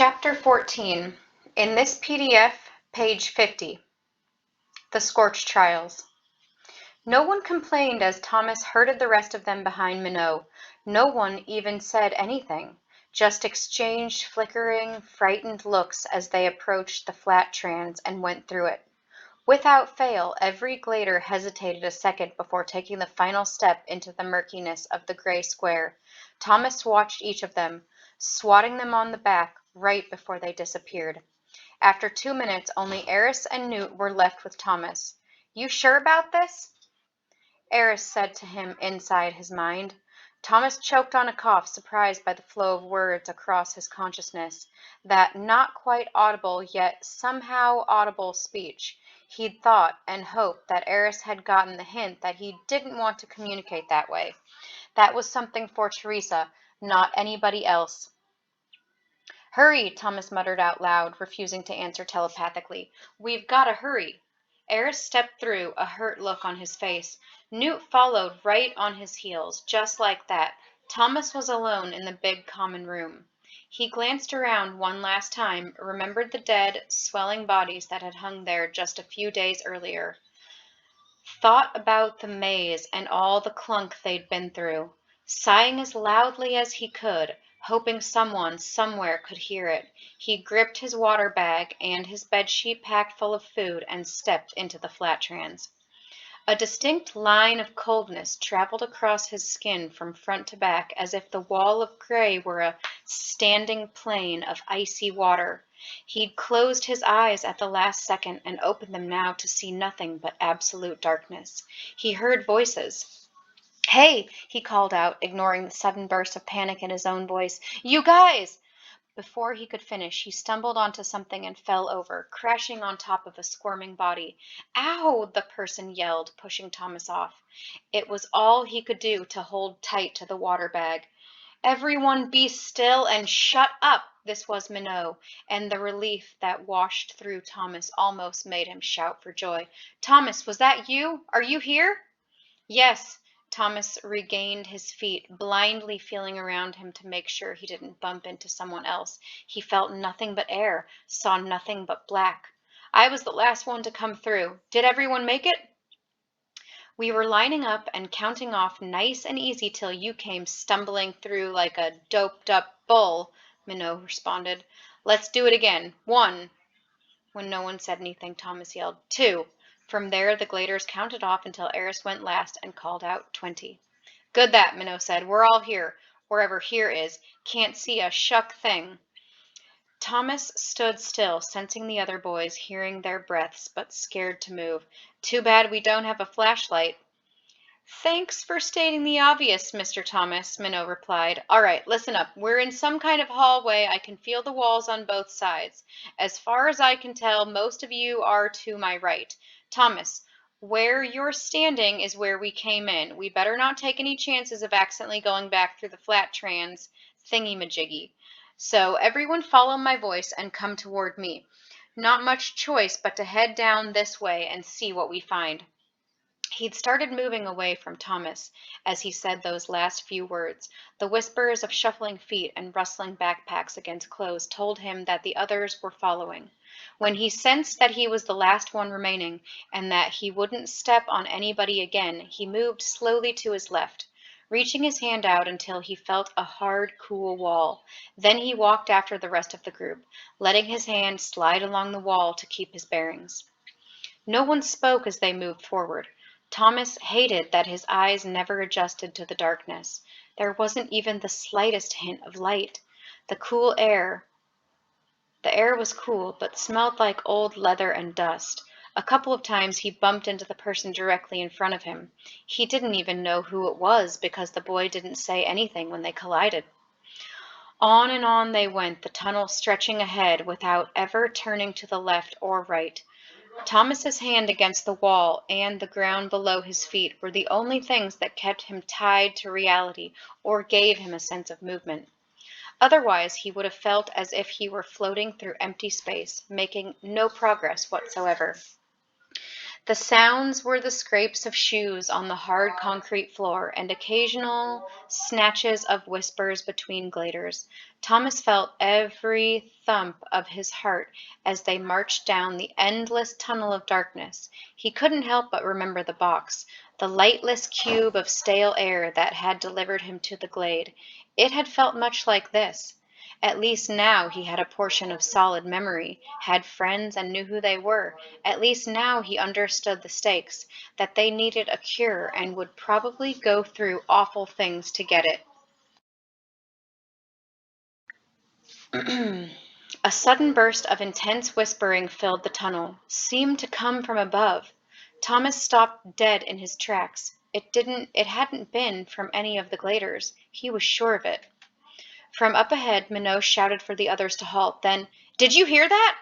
Chapter 14. In this PDF, page 50. The Scorch Trials. No one complained as Thomas herded the rest of them behind Minot. No one even said anything, just exchanged flickering, frightened looks as they approached the flat trans and went through it. Without fail, every glader hesitated a second before taking the final step into the murkiness of the gray square. Thomas watched each of them, swatting them on the back right before they disappeared. After 2 minutes, only Eris and Newt were left with Thomas. "You sure about this?" Eris said to him inside his mind. Thomas choked on a cough, surprised by the flow of words across his consciousness, that not quite audible yet somehow audible speech. He'd thought and hoped that Eris had gotten the hint that he didn't want to communicate that way. That was something for Teresa, not anybody else. "Hurry," Thomas muttered out loud, refusing to answer telepathically. "We've got to hurry." Eris stepped through, a hurt look on his face. Newt followed right on his heels, just like that. Thomas was alone in the big common room. He glanced around one last time, remembered the dead, swelling bodies that had hung there just a few days earlier. Thought about the maze and all the clunk they'd been through, sighing as loudly as he could, hoping someone somewhere could hear it. He gripped his water bag and his bedsheet packed full of food and stepped into the flat trans. A distinct line of coldness traveled across his skin from front to back, as if the wall of gray were a standing plain of icy water. He'd closed his eyes at the last second and opened them now to see nothing but absolute darkness. He heard voices. "Hey!" he called out, ignoring the sudden burst of panic in his own voice. "You guys!" Before he could finish, he stumbled onto something and fell over, crashing on top of a squirming body. "Ow!" the person yelled, pushing Thomas off. It was all he could do to hold tight to the water bag. "Everyone be still and shut up!" This was Minot, and the relief that washed through Thomas almost made him shout for joy. "Thomas, was that you? Are you here?" "Yes." Thomas regained his feet, blindly feeling around him to make sure he didn't bump into someone else. He felt nothing but air, saw nothing but black. "I was the last one to come through. Did everyone make it?" "We were lining up and counting off nice and easy till you came stumbling through like a doped-up bull," Minot responded. "Let's do it again. 1." When no one said anything, Thomas yelled, 2. From there, the gladers counted off until Eris went last and called out 20. "Good that," Minot said. "We're all here. Wherever here is. Can't see a shuck thing." Thomas stood still, sensing the other boys, hearing their breaths, but scared to move. "Too bad we don't have a flashlight." "Thanks for stating the obvious, Mr. Thomas," Minot replied. "All right, listen up. We're in some kind of hallway. I can feel the walls on both sides. As far as I can tell, most of you are to my right. Thomas, where you're standing is where we came in. We better not take any chances of accidentally going back through the flat trans thingy-majiggy. So everyone follow my voice and come toward me. Not much choice but to head down this way and see what we find." He'd started moving away from Thomas as he said those last few words. The whispers of shuffling feet and rustling backpacks against clothes told him that the others were following. When he sensed that he was the last one remaining and that he wouldn't step on anybody again, he moved slowly to his left, reaching his hand out until he felt a hard, cool wall. Then he walked after the rest of the group, letting his hand slide along the wall to keep his bearings. No one spoke as they moved forward. Thomas hated that his eyes never adjusted to the darkness. There wasn't even the slightest hint of light. The air was cool, but smelled like old leather and dust. A couple of times he bumped into the person directly in front of him. He didn't even know who it was because the boy didn't say anything when they collided. On and on they went, the tunnel stretching ahead without ever turning to the left or right. Thomas's hand against the wall and the ground below his feet were the only things that kept him tied to reality or gave him a sense of movement. Otherwise, he would have felt as if he were floating through empty space, making no progress whatsoever. The sounds were the scrapes of shoes on the hard concrete floor and occasional snatches of whispers between gladers. Thomas felt every thump of his heart as they marched down the endless tunnel of darkness. He couldn't help but remember the box, the lightless cube of stale air that had delivered him to the glade. It had felt much like this. At least now he had a portion of solid memory, had friends and knew who they were. At least now he understood the stakes, that they needed a cure and would probably go through awful things to get it. A sudden burst of intense whispering filled the tunnel, seemed to come from above. Thomas stopped dead in his tracks. It hadn't been from any of the gladers. He was sure of it. From up ahead, Minot shouted for the others to halt. Then, "Did you hear that?"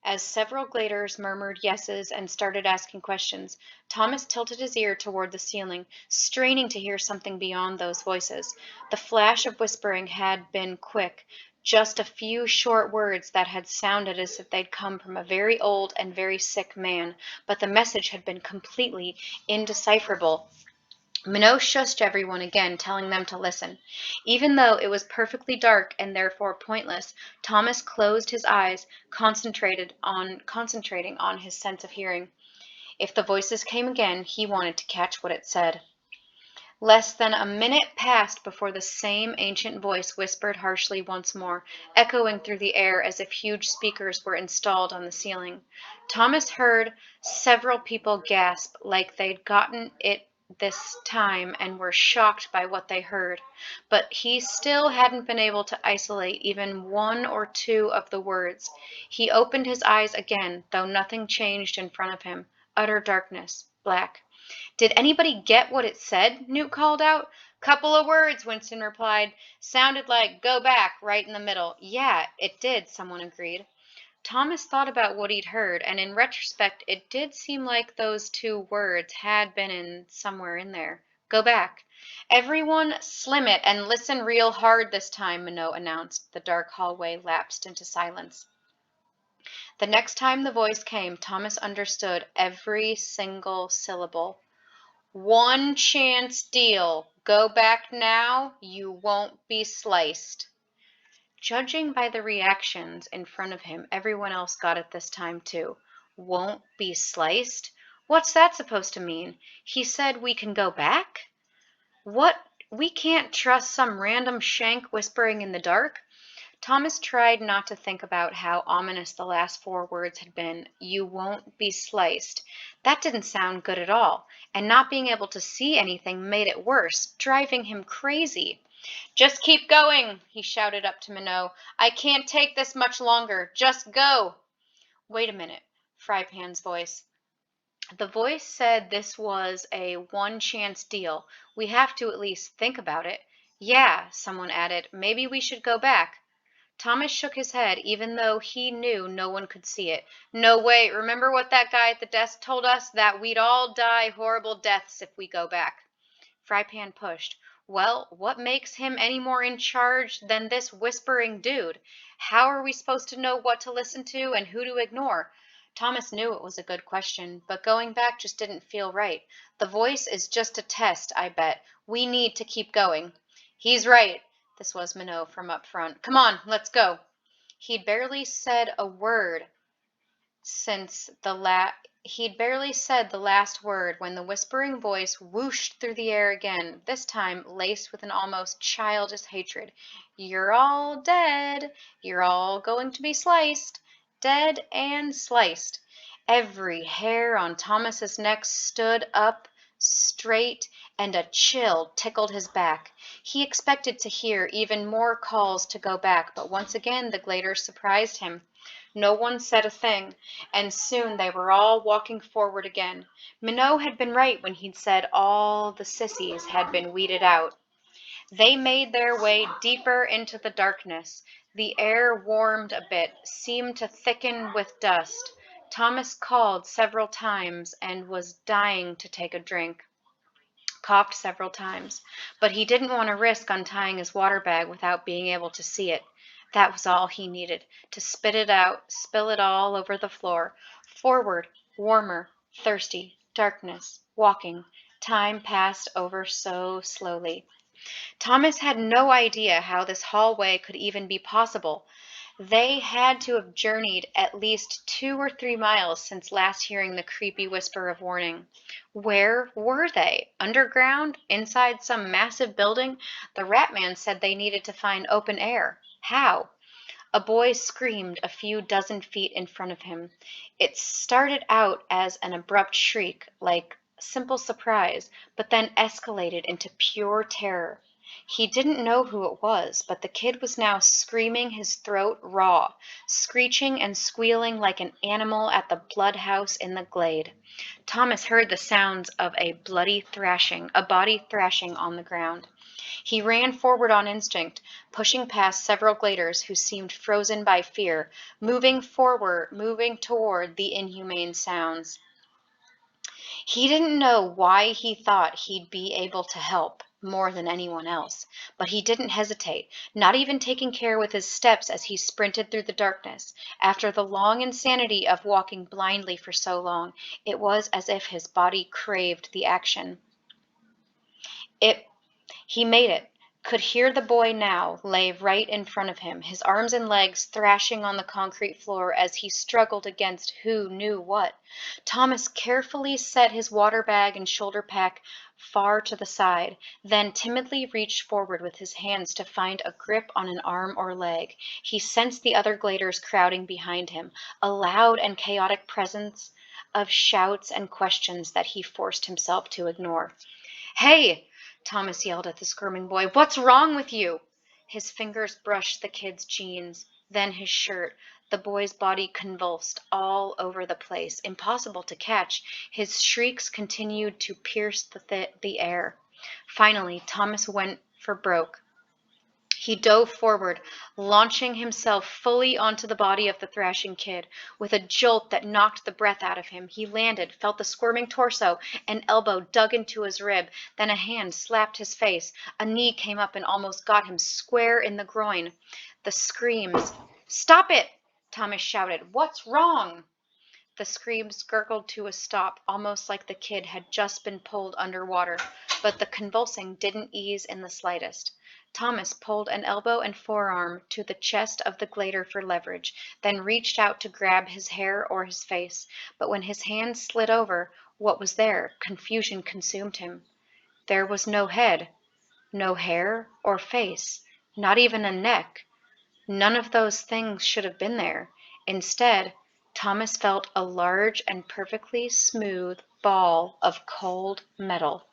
As several gladers murmured yeses and started asking questions, Thomas tilted his ear toward the ceiling, straining to hear something beyond those voices. The flash of whispering had been quick, just a few short words that had sounded as if they'd come from a very old and very sick man, but the message had been completely indecipherable. Minot shushed everyone again, telling them to listen. Even though it was perfectly dark and therefore pointless, Thomas closed his eyes, concentrating on his sense of hearing. If the voices came again, he wanted to catch what it said. Less than a minute passed before the same ancient voice whispered harshly once more, echoing through the air as if huge speakers were installed on the ceiling. Thomas heard several people gasp like they'd gotten it this time and were shocked by what they heard, but he still hadn't been able to isolate even one or two of the words. He opened his eyes again, though nothing changed in front of him. Utter darkness, black. "Did anybody get what it said?" Newt called out. "Couple of words," Winston replied. "Sounded like 'go back' right in the middle." "Yeah, it did," someone agreed. Thomas thought about what he'd heard, and in retrospect it did seem like those two words had been in somewhere in there. "Go back." "Everyone slim it and listen real hard this time," Minot announced. The dark hallway lapsed into silence. The next time the voice came, Thomas understood every single syllable. "One chance deal. Go back now. You won't be sliced." Judging by the reactions in front of him, everyone else got it this time too. Won't be sliced? What's that supposed to mean? He said we can go back? What? We can't trust some random shank whispering in the dark? Thomas tried not to think about how ominous the last four words had been. You won't be sliced. That didn't sound good at all, and not being able to see anything made it worse, driving him crazy. "Just keep going," he shouted up to Minot. "I can't take this much longer. Just go." "Wait a minute," Frypan's voice. The voice said this was a one-chance deal. We have to at least think about it. "Yeah," someone added. "Maybe we should go back." Thomas shook his head, even though he knew no one could see it. "No way. Remember what that guy at the desk told us? That we'd all die horrible deaths if we go back." Frypan pushed. "Well, what makes him any more in charge than this whispering dude? How are we supposed to know what to listen to and who to ignore?" Thomas knew it was a good question, but going back just didn't feel right. "The voice is just a test, I bet. We need to keep going." "He's right." This was Minot from up front. "Come on, let's go." He'd barely said a word since he'd barely said the last word when the whispering voice whooshed through the air again, this time laced with an almost childish hatred. "You're all dead. You're all going to be sliced. Dead and sliced." Every hair on Thomas's neck stood up straight, and a chill tickled his back. He expected to hear even more calls to go back, but once again the gladers surprised him. No one said a thing, and soon they were all walking forward again. Minot had been right when he'd said all the sissies had been weeded out. They made their way deeper into the darkness. The air warmed a bit, seemed to thicken with dust. Thomas called several times and was dying to take a drink. Coughed several times, but he didn't want to risk untying his water bag without being able to see it. That was all he needed, to spit it out, spill it all over the floor. Forward, warmer, thirsty, darkness, walking. Time passed over so slowly. Thomas had no idea how this hallway could even be possible. They had to have journeyed at least 2 or 3 miles since last hearing the creepy whisper of warning. Where were they? Underground? Inside some massive building? The rat man said they needed to find open air. How? A boy screamed a few dozen feet in front of him. It started out as an abrupt shriek, like simple surprise, but then escalated into pure terror. He didn't know who it was, but the kid was now screaming his throat raw, screeching and squealing like an animal at the bloodhouse in the glade. Thomas heard the sounds of a bloody thrashing, a body thrashing on the ground. He ran forward on instinct, pushing past several gladers who seemed frozen by fear, moving toward the inhumane sounds. He didn't know why he thought he'd be able to help more than anyone else, but he didn't hesitate, not even taking care with his steps as he sprinted through the darkness. After the long insanity of walking blindly for so long, it was as if his body craved the action. He made it, could hear the boy now lay right in front of him, his arms and legs thrashing on the concrete floor as he struggled against who knew what. Thomas carefully set his water bag and shoulder pack far to the side, then timidly reached forward with his hands to find a grip on an arm or leg. He sensed the other gladers crowding behind him, a loud and chaotic presence of shouts and questions that he forced himself to ignore. "Hey!" Thomas yelled at the squirming boy. "What's wrong with you?" His fingers brushed the kid's jeans, then his shirt. The boy's body convulsed all over the place, impossible to catch. His shrieks continued to pierce the air. Finally, Thomas went for broke. He dove forward, launching himself fully onto the body of the thrashing kid. With a jolt that knocked the breath out of him, he landed, felt the squirming torso, an elbow dug into his rib, then a hand slapped his face. A knee came up and almost got him square in the groin. The screams. "Stop it!" Thomas shouted. "What's wrong?" The screams gurgled to a stop, almost like the kid had just been pulled underwater, but the convulsing didn't ease in the slightest. Thomas pulled an elbow and forearm to the chest of the glader for leverage, then reached out to grab his hair or his face. But when his hand slid over, what was there? Confusion consumed him. There was no head, no hair or face, not even a neck. None of those things should have been there. Instead, Thomas felt a large and perfectly smooth ball of cold metal.